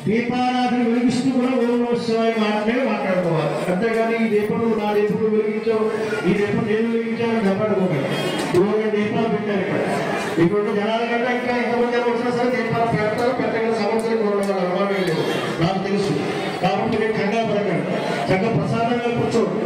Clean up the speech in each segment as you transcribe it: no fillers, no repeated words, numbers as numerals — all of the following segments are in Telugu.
దీపారాధన వెలిగిస్తూ కూడా ఓమోత్సవాన్ని మాత్రమే మాట్లాడుకోవాలి. అంతేగాని ఈ దీపం నా దీపం వెలిగించావు, ఈ దీపం నేను వెలిగించాను చెప్పడుకోవాలి. ఇరవై దీపాలు పెట్టారు ఇక్కడ. ఇప్పుడు జనాల కంటే ఇంకా ఎంతమంది వచ్చినా సరే దీపాలు పెడతారు. పెద్దగా సమస్యలు కూడా అనుమానం లేదు, నాకు తెలుసు. కాబట్టి నేను కంగారు పడకండి, చక్కగా ప్రసాదంగా కూర్చోండి.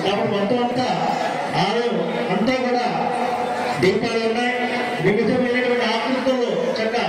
కాబట్టి మొత్తం అంతా ఆలయం అంతా కూడా దీపాలు ఉన్నాయి. వివిధమైనటువంటి ఆకృతుల్లో చక్కగా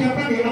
చెప్పండి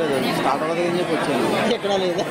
లేదు స్టార్ట్ అవ్వదు అని చెప్పి వచ్చాను ఎక్కడా లేదా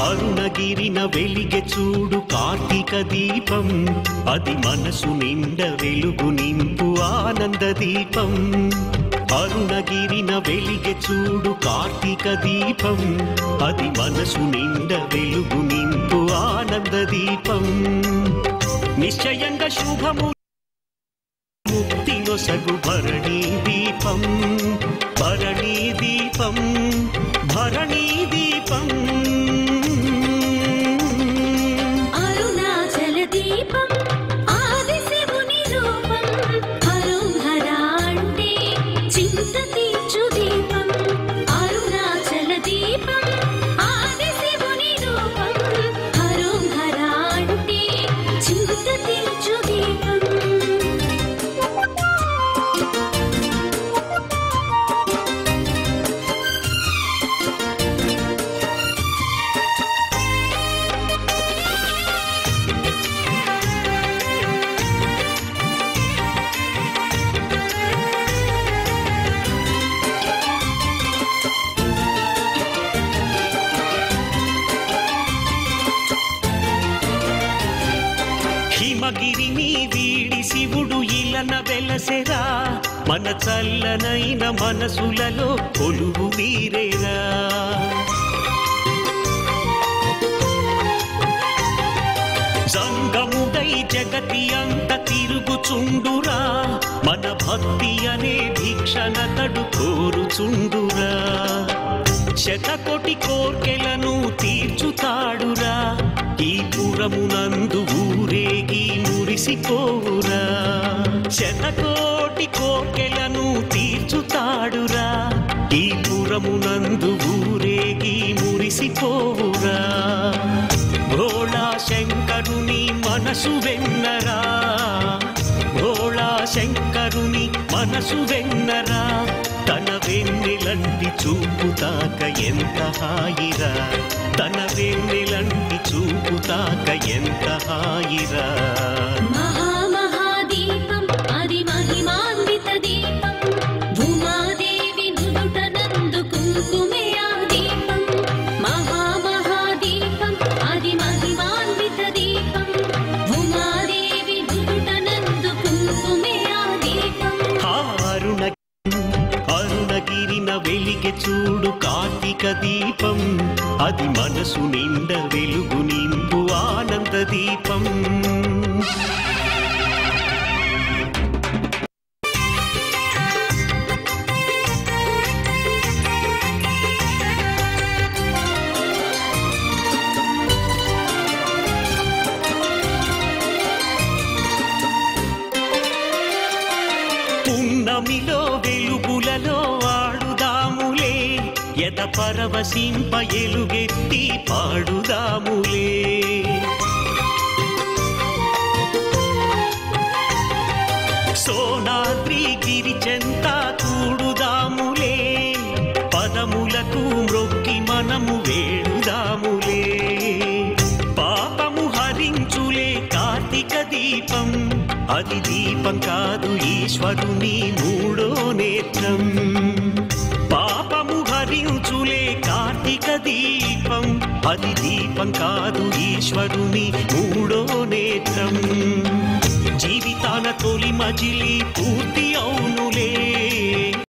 అరుణగిరిన వెలిగే చూడు కార్తీక దీపం అది మనసు నిండ వెలుగు నింపు ఆనంద దీపం అరుణగిరిన వెలిగే చూడు కార్తీక దీపం అది మనసు నిండ వెలుగు నింపు ఆనంద దీపం నిశ్చయంగా శుభము ముక్తి నొసగు భరణీ దీపం భరణీ దీపం భరణీ దీపం హిమగిరిని వీడి శివుడు ఇలన వెలసెరా మన చల్లనైన మనసులలో కొలువు వీరేరా సంగముడై జగతి అంత తిరుగుచుండురా మన భక్తి అనే భిక్షనతడు కోరుచుండురా శతకోటి కోర్కెలను తీర్చుతాడురా ఈ పురమునందు ఊరేగి మురిసిపోవురా శతకోటి కోర్కెలను తీర్చుతాడురా ఈ పురమునందు ఊరేగి మురిసిపోవురా భోళా శంకరుని మనసు వెన్నరా భోళా శంకరుని మనసు వెన్నరా తన వెన్నెలంటి చూపుతాక ఎంత హాయిరా తన వెన్నెలంటి చూపుతాక ఎంత హాయిరా మహామహాదీపం అది మహిమాన్విత దీపం భూమాదేవి నుదుటనందు కుంకుమే ఆ దీపం మహామహాదీపం అది మహిమాన్విత దీపం భూమాదేవి నుదుటనందు కుంకుమే ఆ దీపం అరుణగిరిన వెలిగే చూడు కార్తీక దీపం అది మనసు నిండ వెలుగు నింపు ఆనంద దీపం పున్నమిలో వెలుగులలో ఆడుదాములే యత పరవశింప ఎలుగెత్తి పాడుదాములే సోనాద్రి గిరిచెంత కూడుదాములే పదములకు మ్రొక్కి మనము వేడుదాములే పాపము హరించులే కార్తీక దీపం అది దీపం కాదు ఈశ్వరుని మూడో నేత్రం. పాపము హరించులే కార్తీక దీపం, అది దీపం కాదు ఈశ్వరుని మూడో నేత్రం. జీవితాన తొలి మజిలి పూర్తి అవునులే,